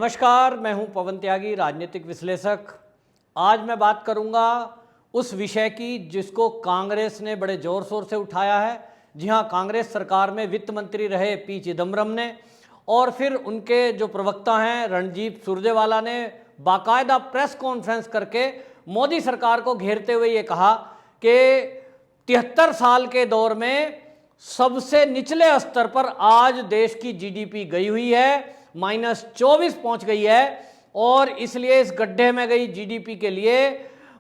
नमस्कार, मैं हूं पवन त्यागी, राजनीतिक विश्लेषक। आज मैं बात करूंगा उस विषय की जिसको कांग्रेस ने बड़े जोर शोर से उठाया है। जी हां, कांग्रेस सरकार में वित्त मंत्री रहे पी चिदम्बरम ने और फिर उनके जो प्रवक्ता हैं रणदीप सुरजेवाला ने बाकायदा प्रेस कॉन्फ्रेंस करके मोदी सरकार को घेरते हुए ये कहा कि 73 साल के दौर में सबसे निचले स्तर पर आज देश की जीडीपी गई हुई है, -24 पहुंच गई है और इसलिए इस गड्ढे में गई जीडीपी के लिए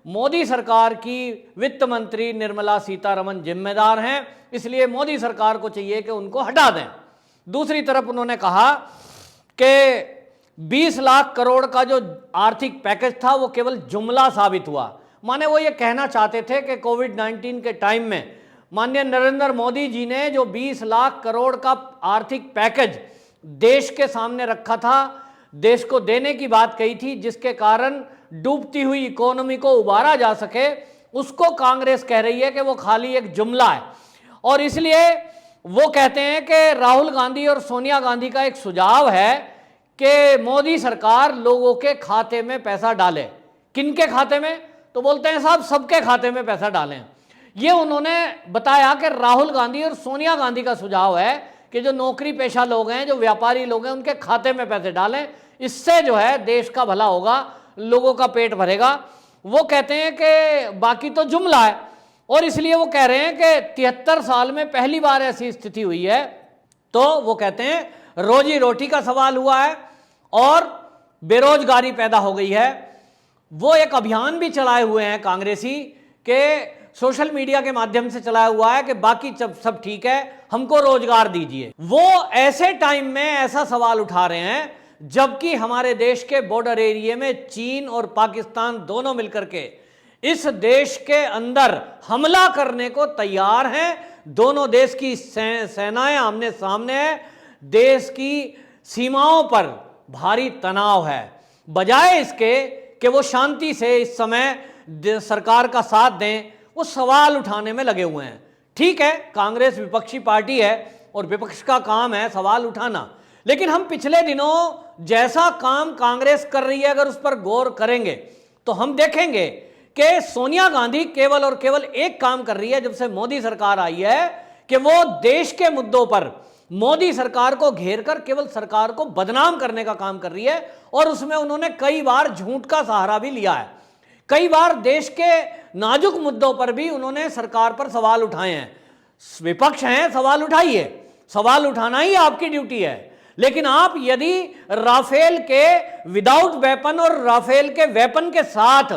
मोदी सरकार की वित्त मंत्री निर्मला सीतारमण जिम्मेदार हैं। इसलिए मोदी सरकार को चाहिए कि उनको हटा दें। दूसरी तरफ उन्होंने कहा कि 20 लाख करोड़ का जो आर्थिक पैकेज था वो केवल जुमला साबित हुआ। माने वो ये कहना चाहते थे कि कोविड-19 के टाइम में माननीय नरेंद्र मोदी जी ने जो 20 लाख करोड़ का आर्थिक पैकेज देश के सामने रखा था, देश को देने की बात कही थी, जिसके कारण डूबती हुई इकोनॉमी को उबारा जा सके, उसको कांग्रेस कह रही है कि वो खाली एक जुमला है। और इसलिए वो कहते हैं कि राहुल गांधी और सोनिया गांधी का एक सुझाव है कि मोदी सरकार लोगों के खाते में पैसा डाले। किनके खाते में? तो बोलते हैं साहब सबके खाते में पैसा डालें। ये उन्होंने बताया कि राहुल गांधी और सोनिया गांधी का सुझाव है कि जो नौकरी पेशा लोग हैं, जो व्यापारी लोग हैं, उनके खाते में पैसे डालें। इससे जो है देश का भला होगा, लोगों का पेट भरेगा। वो कहते हैं कि बाकी तो जुमला है और इसलिए वो कह रहे हैं कि 73 साल में पहली बार ऐसी स्थिति हुई है। तो वो कहते हैं रोजी रोटी का सवाल हुआ है और बेरोजगारी पैदा हो गई है। वो एक अभियान भी चलाए हुए हैं कांग्रेसी के सोशल मीडिया के माध्यम से चलाया हुआ है कि बाकी सब ठीक है, हमको रोजगार दीजिए। वो ऐसे टाइम में ऐसा सवाल उठा रहे हैं जबकि हमारे देश के बॉर्डर एरिया में चीन और पाकिस्तान दोनों मिलकर के इस देश के अंदर हमला करने को तैयार हैं। दोनों देश की सेनाएं आमने सामने है। देश की सीमाओं पर भारी तनाव है। बजाय इसके कि वो शांति से इस समय सरकार का साथ दें, वो सवाल उठाने में लगे हुए हैं। ठीक है, कांग्रेस विपक्षी पार्टी है और विपक्ष का काम है सवाल उठाना, लेकिन हम पिछले दिनों जैसा काम कांग्रेस कर रही है अगर उस पर गौर करेंगे तो हम देखेंगे कि सोनिया गांधी केवल और केवल एक काम कर रही है जब से मोदी सरकार आई है कि वो देश के मुद्दों पर मोदी सरकार को घेरकर केवल सरकार को बदनाम करने का काम कर रही है। और उसमें उन्होंने कई बार झूठ का सहारा भी लिया है। कई बार देश के नाजुक मुद्दों पर भी उन्होंने सरकार पर सवाल उठाए हैं। विपक्ष हैं, सवाल उठाइए, सवाल उठाना ही आपकी ड्यूटी है। लेकिन आप यदि राफेल के विदाउट वेपन और राफेल के वेपन के साथ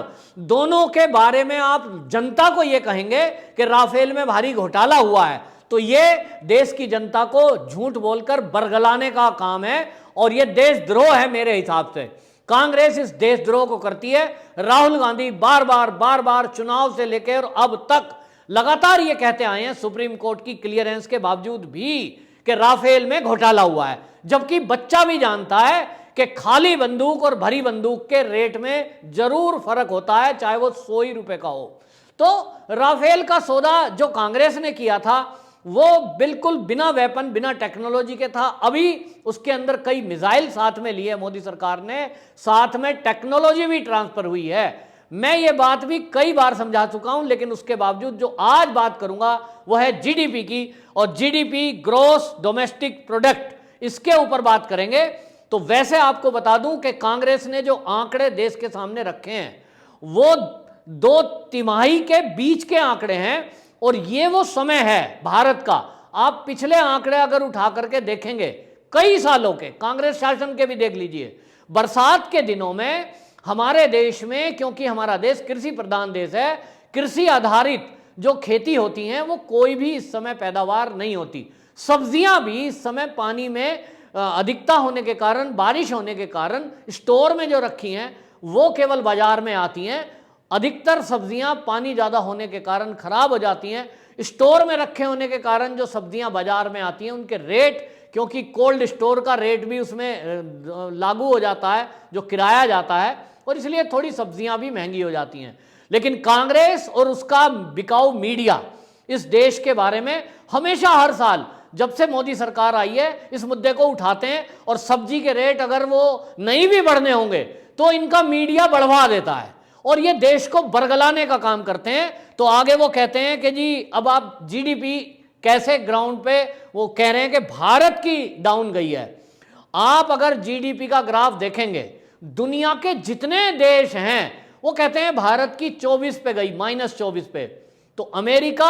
दोनों के बारे में आप जनता को यह कहेंगे कि राफेल में भारी घोटाला हुआ है, तो यह देश की जनता को झूठ बोलकर बरगलाने का काम है और यह देशद्रोह है। मेरे हिसाब से कांग्रेस इस देशद्रोह को करती है। राहुल गांधी बार बार चुनाव से लेकर अब तक लगातार ये कहते आए हैं सुप्रीम कोर्ट की क्लियरेंस के बावजूद भी कि राफेल में घोटाला हुआ है, जबकि बच्चा भी जानता है कि खाली बंदूक और भरी बंदूक के रेट में जरूर फर्क होता है, चाहे वो 100 ही रुपए का हो। तो राफेल का सौदा जो कांग्रेस ने किया था वो बिल्कुल बिना वेपन, बिना टेक्नोलॉजी के था। अभी उसके अंदर कई मिसाइल साथ में लिए मोदी सरकार ने, साथ में टेक्नोलॉजी भी ट्रांसफर हुई है। मैं ये बात भी कई बार समझा चुका हूं, लेकिन उसके बावजूद जो आज बात करूंगा वो है जीडीपी की, और जीडीपी ग्रॉस डोमेस्टिक प्रोडक्ट, इसके ऊपर बात करेंगे। तो वैसे आपको बता दूं कि कांग्रेस ने जो आंकड़े देश के सामने रखे हैं वो 2 तिमाही के बीच के आंकड़े हैं और ये वो समय है भारत का। आप पिछले आंकड़े अगर उठा करके देखेंगे कई सालों के, कांग्रेस शासन के भी देख लीजिए, बरसात के दिनों में हमारे देश में, क्योंकि हमारा देश कृषि प्रधान देश है, कृषि आधारित जो खेती होती हैं वो कोई भी इस समय पैदावार नहीं होती। सब्जियां भी इस समय पानी में अधिकता होने के कारण, बारिश होने के कारण स्टोर में जो रखी हैं वो केवल बाजार में आती हैं। अधिकतर सब्जियां पानी ज़्यादा होने के कारण खराब हो जाती हैं। स्टोर में रखे होने के कारण जो सब्जियां बाजार में आती हैं उनके रेट, क्योंकि कोल्ड स्टोर का रेट भी उसमें लागू हो जाता है जो किराया जाता है, और इसलिए थोड़ी सब्जियां भी महंगी हो जाती हैं। लेकिन कांग्रेस और उसका बिकाऊ मीडिया इस देश के बारे में हमेशा हर साल जब से मोदी सरकार आई है इस मुद्दे को उठाते हैं, और सब्जी के रेट अगर वो नहीं भी बढ़ने होंगे तो इनका मीडिया बढ़वा देता है और ये देश को बरगलाने का काम करते हैं। तो आगे वो कहते हैं कि जी अब आप जीडीपी कैसे ग्राउंड पे, वो कह रहे हैं कि भारत की डाउन गई है। आप अगर जीडीपी का ग्राफ देखेंगे, दुनिया के जितने देश हैं वो कहते हैं भारत की 24 पे गई, -24 पे। तो अमेरिका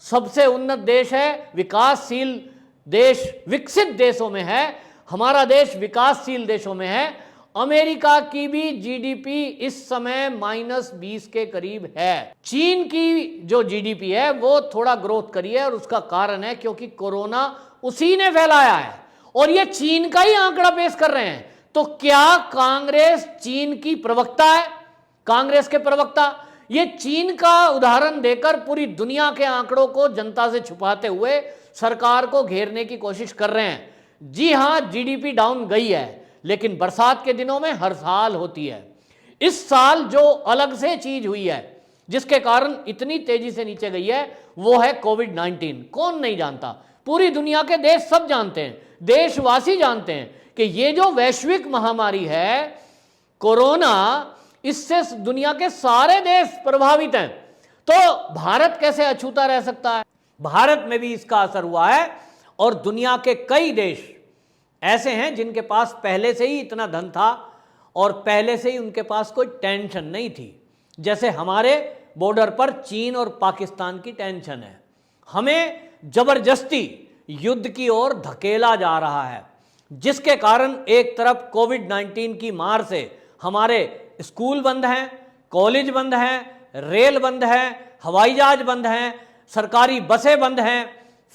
सबसे उन्नत देश है, विकासशील देश, विकसित देशों में है, हमारा देश विकासशील देशों में है। अमेरिका की भी जीडीपी इस समय -20 के करीब है। चीन की जो जीडीपी है वो थोड़ा ग्रोथ करी है, और उसका कारण है क्योंकि कोरोना उसी ने फैलाया है, और ये चीन का ही आंकड़ा पेश कर रहे हैं। तो क्या कांग्रेस चीन की प्रवक्ता है? कांग्रेस के प्रवक्ता ये चीन का उदाहरण देकर पूरी दुनिया के आंकड़ों को जनता से छुपाते हुए सरकार को घेरने की कोशिश कर रहे हैं। जी हां, जीडीपी डाउन गई है, लेकिन बरसात के दिनों में हर साल होती है। इस साल जो अलग से चीज हुई है जिसके कारण इतनी तेजी से नीचे गई है वो है कोविड-19। कौन नहीं जानता, पूरी दुनिया के देश सब जानते हैं, देशवासी जानते हैं कि ये जो वैश्विक महामारी है कोरोना, इससे दुनिया के सारे देश प्रभावित हैं। तो भारत कैसे अछूता रह सकता है? भारत में भी इसका असर हुआ है, और दुनिया के कई देश ऐसे हैं जिनके पास पहले से ही इतना धन था और पहले से ही उनके पास कोई टेंशन नहीं थी। जैसे हमारे बॉर्डर पर चीन और पाकिस्तान की टेंशन है, हमें जबरदस्ती युद्ध की ओर धकेला जा रहा है, जिसके कारण एक तरफ कोविड-19 की मार से हमारे स्कूल बंद हैं, कॉलेज बंद हैं, रेल बंद है, हवाई जहाज बंद हैं, सरकारी बसें बंद हैं,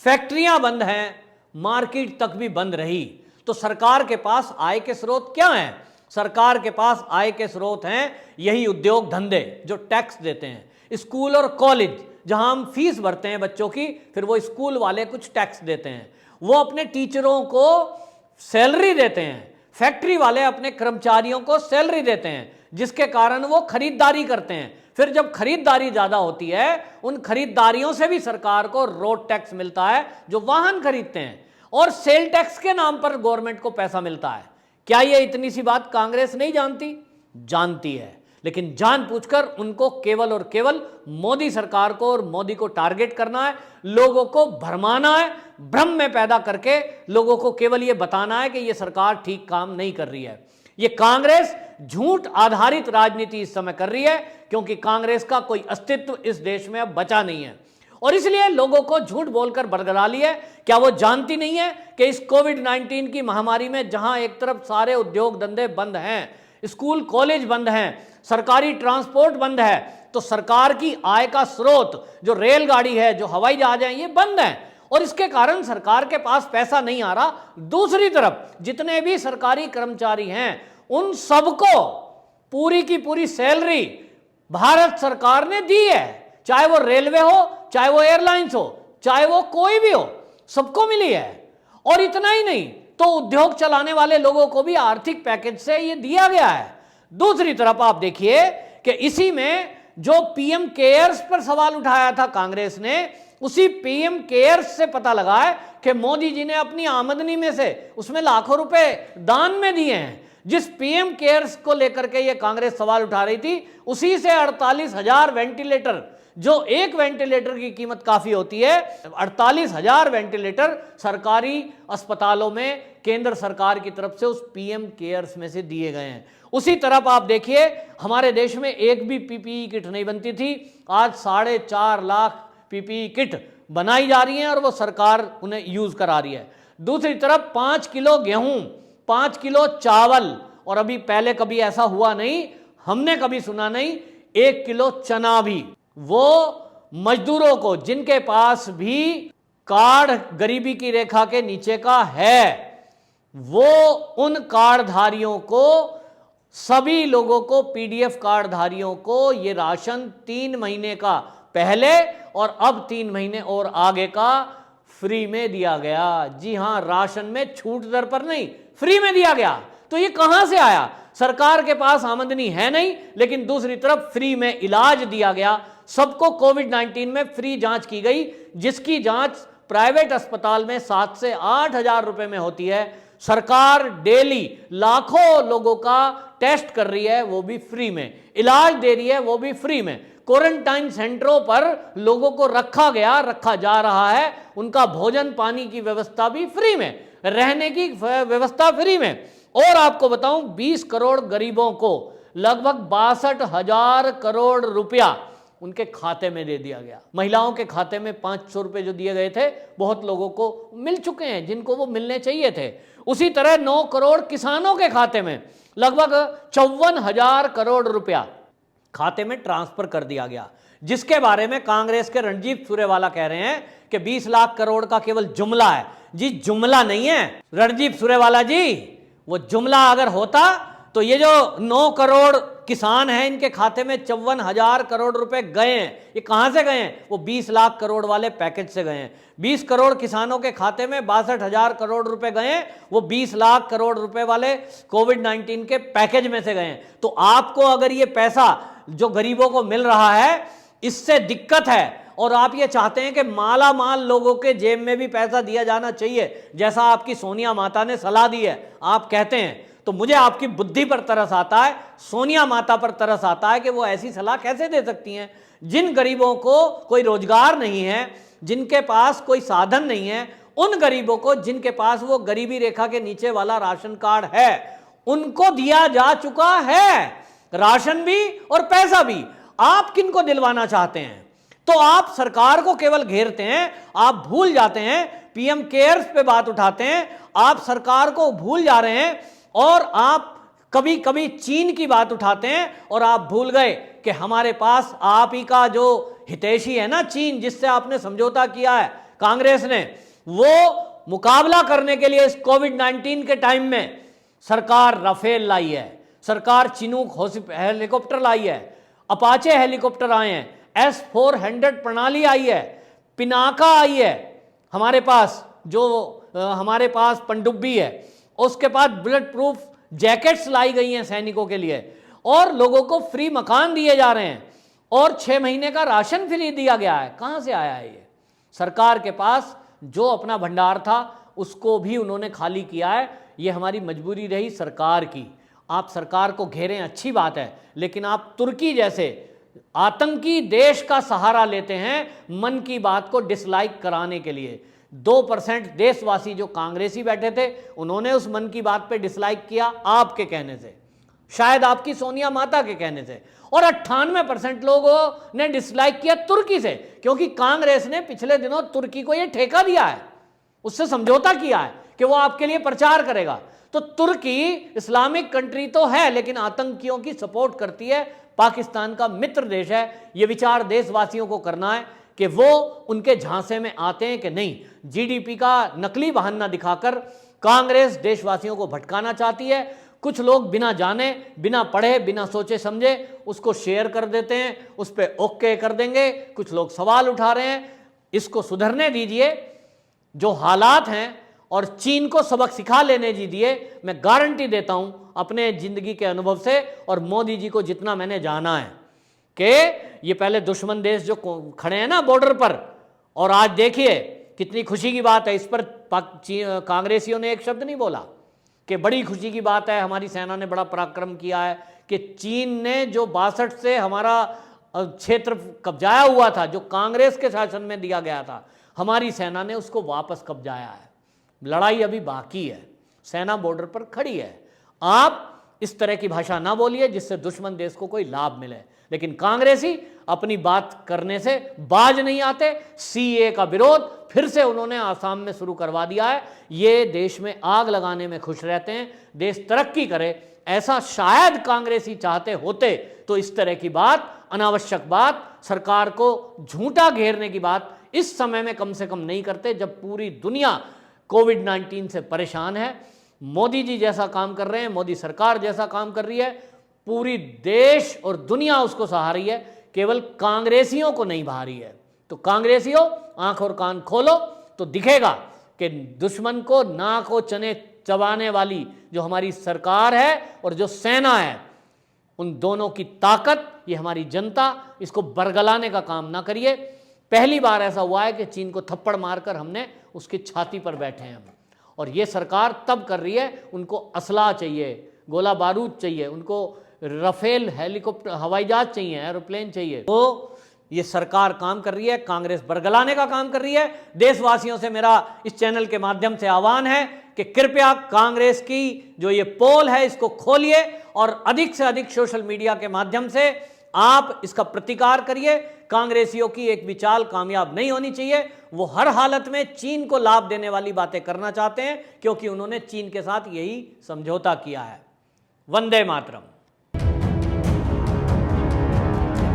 फैक्ट्रियां बंद हैं, मार्केट तक भी बंद रही। तो सरकार के पास आय के स्रोत क्या हैं? सरकार के पास आय के स्रोत हैं यही उद्योग धंधे जो टैक्स देते हैं। स्कूल और कॉलेज जहां हम फीस भरते हैं बच्चों की, फिर वो स्कूल वाले कुछ टैक्स देते हैं, वो अपने टीचरों को सैलरी देते हैं, फैक्ट्री वाले अपने कर्मचारियों को सैलरी देते हैं, जिसके कारण वो खरीदारी करते हैं। फिर जब खरीदारी ज्यादा होती है, उन खरीदारियों से भी सरकार को रोड टैक्स मिलता है जो वाहन खरीदते हैं, और सेल टैक्स के नाम पर गवर्नमेंट को पैसा मिलता है। क्या ये इतनी सी बात कांग्रेस नहीं जानती? जानती है, लेकिन जानबूझकर उनको केवल और केवल मोदी सरकार को और मोदी को टारगेट करना है, लोगों को भरमाना है, भ्रम में पैदा करके लोगों को केवल ये बताना है कि ये सरकार ठीक काम नहीं कर रही है। ये कांग्रेस झूठ आधारित राजनीति इस समय कर रही है, क्योंकि कांग्रेस का कोई अस्तित्व इस देश में अब बचा नहीं है, और इसलिए लोगों को झूठ बोलकर बरगला ली है। क्या वो जानती नहीं है कि इस कोविड-19 की महामारी में जहां एक तरफ सारे उद्योग धंधे बंद हैं, स्कूल कॉलेज बंद हैं, सरकारी ट्रांसपोर्ट बंद है, तो सरकार की आय का स्रोत जो रेलगाड़ी है, जो हवाई जहाज है, ये बंद है, और इसके कारण सरकार के पास पैसा नहीं आ रहा। दूसरी तरफ जितने भी सरकारी कर्मचारी हैं उन सबको पूरी की पूरी सैलरी भारत सरकार ने दी है, चाहे वो रेलवे हो, चाहे वो एयरलाइंस हो, चाहे वो कोई भी हो, सबको मिली है। और इतना ही नहीं, तो उद्योग चलाने वाले लोगों को भी आर्थिक पैकेज से ये दिया गया है। दूसरी तरफ आप देखिए कि इसी में जो पीएम केयर्स पर सवाल उठाया था कांग्रेस ने, उसी पीएम केयर्स से पता लगा है कि मोदी जी ने अपनी आमदनी में से उसमें लाखों रुपए दान में दिए हैं। जिस पीएम केयर्स को लेकर के ये कांग्रेस सवाल उठा रही थी, उसी से 48,000 वेंटिलेटर, जो एक वेंटिलेटर की कीमत काफी होती है, 48,000 वेंटिलेटर सरकारी अस्पतालों में केंद्र सरकार की तरफ से उस पीएम केयर्स में से दिए गए हैं। उसी तरफ आप देखिए, हमारे देश में एक भी पीपीई किट नहीं बनती थी, आज 4.5 लाख पीपीई किट बनाई जा रही हैं और वो सरकार उन्हें यूज करा रही है। दूसरी तरफ 5 किलो गेहूं, 5 किलो चावल, और अभी पहले कभी ऐसा हुआ नहीं, हमने कभी सुना नहीं, 1 किलो चना भी वो मजदूरों को, जिनके पास भी कार्ड गरीबी की रेखा के नीचे का है, वो उन कार्डधारियों को, सभी लोगों को, पीडीएफ कार्डधारियों को ये राशन 3 महीने का पहले और अब 3 महीने और आगे का फ्री में दिया गया। जी हां, राशन में छूट दर पर नहीं, फ्री में दिया गया। तो ये कहां से आया? सरकार के पास आमदनी है नहीं, लेकिन दूसरी तरफ फ्री में इलाज दिया गया। सबको कोविड-19 में फ्री जांच की गई, जिसकी जांच प्राइवेट अस्पताल में 7 से 8 हजार रुपए में होती है। सरकार डेली लाखों लोगों का टेस्ट कर रही है, वो भी फ्री में, इलाज दे रही है, वो भी फ्री में। क्वारंटाइन सेंटरों पर लोगों को रखा जा रहा है, उनका भोजन पानी की व्यवस्था भी फ्री में, रहने की व्यवस्था फ्री में। और आपको बताऊं, 20 करोड़ गरीबों को लगभग 62,000 करोड़ रुपया उनके खाते में दे दिया गया। महिलाओं के खाते में 500 रुपए जो दिए गए थे, बहुत लोगों को मिल चुके हैं जिनको वो मिलने चाहिए थे। उसी तरह 9 करोड़ किसानों के खाते में लगभग 54,000 करोड़ रुपया खाते में ट्रांसफर कर दिया गया, जिसके बारे में कांग्रेस के रणदीप सुरजेवाला कह रहे हैं कि 20 लाख करोड़ का केवल जुमला है। जी जुमला नहीं है रणदीप सुरजेवाला जी, वो जुमला अगर होता तो ये जो 9 करोड़ किसान हैं, इनके खाते में 54,000 करोड़ रुपए गए हैं, ये कहां से गए हैं? वो 20 लाख करोड़ वाले पैकेज से गए हैं। 20 करोड़ किसानों के खाते में 62,000 करोड़ रुपए गए हैं, वो 20 लाख करोड़ रुपए वाले कोविड-19 के पैकेज में से गए हैं। तो आपको अगर ये पैसा जो गरीबों को मिल रहा है, इससे दिक्कत है और आप ये चाहते हैं कि माला माल लोगों के जेब में भी पैसा दिया जाना चाहिए, जैसा आपकी सोनिया माता ने सलाह दी है, आप कहते हैं, तो मुझे आपकी बुद्धि पर तरस आता है, सोनिया माता पर तरस आता है कि वो ऐसी सलाह कैसे दे सकती हैं। जिन गरीबों को कोई रोजगार नहीं है, जिनके पास कोई साधन नहीं है, उन गरीबों को जिनके पास वो गरीबी रेखा के नीचे वाला राशन कार्ड है, उनको दिया जा चुका है, राशन भी और पैसा भी। आप किनको दिलवाना चाहते हैं? तो आप सरकार को केवल घेरते हैं, आप भूल जाते हैं, पीएम केयर्स पे बात उठाते हैं, आप सरकार को भूल जा रहे हैं और आप कभी कभी चीन की बात उठाते हैं और आप भूल गए कि हमारे पास आप ही का जो हितैषी है ना चीन, जिससे आपने समझौता किया है कांग्रेस ने, वो मुकाबला करने के लिए इस कोविड-19 के टाइम में सरकार राफेल लाई है, सरकार चिनूक हेलीकॉप्टर लाई है, अपाचे हेलीकॉप्टर आए हैं, S-400 प्रणाली आई है, पिनाका आई है, हमारे पास जो हमारे पास पनडुब्बी है, उसके बाद बुलेट प्रूफ जैकेट्स लाई गई हैं सैनिकों के लिए, और लोगों को फ्री मकान दिए जा रहे हैं, और 6 महीने का राशन फ्री दिया गया है। कहां से आया है ये? सरकार के पास जो अपना भंडार था उसको भी उन्होंने खाली किया है। ये हमारी मजबूरी रही सरकार की। आप सरकार को घेरें, अच्छी बात है, लेकिन आप तुर्की जैसे आतंकी देश का सहारा लेते हैं मन की बात को डिसलाइक कराने के लिए। 2% देशवासी जो कांग्रेसी बैठे थे, उन्होंने उस मन की बात पे डिसलाइक किया आपके कहने से, शायद आपकी सोनिया माता के कहने से, और 98% लोगों ने डिसलाइक किया तुर्की से, क्योंकि कांग्रेस ने पिछले दिनों तुर्की को यह ठेका दिया है, उससे समझौता किया है कि वो आपके लिए प्रचार करेगा। तो तुर्की इस्लामिक कंट्री तो है, लेकिन आतंकियों की सपोर्ट करती है, पाकिस्तान का मित्र देश है। ये विचार देशवासियों को करना है कि वो उनके झांसे में आते हैं कि नहीं। जीडीपी का नकली बहाना दिखाकर कांग्रेस देशवासियों को भटकाना चाहती है। कुछ लोग बिना जाने, बिना पढ़े, बिना सोचे समझे उसको शेयर कर देते हैं, उस पर ओके कर देंगे। कुछ लोग सवाल उठा रहे हैं, इसको सुधरने दीजिए जो हालात हैं, और चीन को सबक सिखा लेने दीजिए। मैं गारंटी देता हूं अपने जिंदगी के अनुभव से, और मोदी जी को जितना मैंने जाना है, कि ये पहले दुश्मन देश जो खड़े हैं ना बॉर्डर पर, और आज देखिए कितनी खुशी की बात है, इस पर कांग्रेसियों ने एक शब्द नहीं बोला कि बड़ी खुशी की बात है, हमारी सेना ने बड़ा पराक्रम किया है, कि चीन ने जो 62 से हमारा क्षेत्र कब्जाया हुआ था, जो कांग्रेस के शासन में दिया गया था, हमारी सेना ने उसको वापस कब्जाया है। लड़ाई अभी बाकी है, सेना बॉर्डर पर खड़ी है। आप इस तरह की भाषा ना बोलिए जिससे दुश्मन देश को कोई लाभ मिले। लेकिन कांग्रेसी अपनी बात करने से बाज नहीं आते। सीए का विरोध फिर से उन्होंने आसाम में शुरू करवा दिया है। ये देश में आग लगाने में खुश रहते हैं, देश तरक्की करे, ऐसा शायद कांग्रेसी चाहते होते तो इस तरह की बात, अनावश्यक बात, सरकार को झूठा घेरने की बात इस समय में कम से कम नहीं करते, जब पूरी दुनिया कोविड-19 से परेशान है। मोदी जी जैसा काम कर रहे हैं, मोदी सरकार जैसा काम कर रही है, पूरी देश और दुनिया उसको सहारा रही है, केवल कांग्रेसियों को नहीं बहा रही है। तो कांग्रेसियों, आंख और कान खोलो तो दिखेगा कि दुश्मन को नाक और चने चबाने वाली जो हमारी सरकार है और जो सेना है, उन दोनों की ताकत, ये हमारी जनता, इसको बरगलाने का काम ना करिए। पहली बार ऐसा हुआ है कि चीन को थप्पड़ मारकर हमने उसकी छाती पर बैठे हैं हम। और ये सरकार तब कर रही है, उनको असला चाहिए, गोला बारूद चाहिए, उनको राफेल हेलीकॉप्टर हवाई जहाज चाहिए, एरोप्लेन चाहिए। तो ये सरकार काम कर रही है, कांग्रेस बरगलाने का काम कर रही है। देशवासियों से मेरा इस चैनल के माध्यम से आह्वान है कि कृपया कांग्रेस की जो ये पोल है इसको खोलिए और अधिक से अधिक सोशल मीडिया के माध्यम से आप इसका प्रतिकार करिए। कांग्रेसियों की एक भी चाल कामयाब नहीं होनी चाहिए। वो हर हालत में चीन को लाभ देने वाली बातें करना चाहते हैं, क्योंकि उन्होंने चीन के साथ यही समझौता किया है। वंदे मातरम।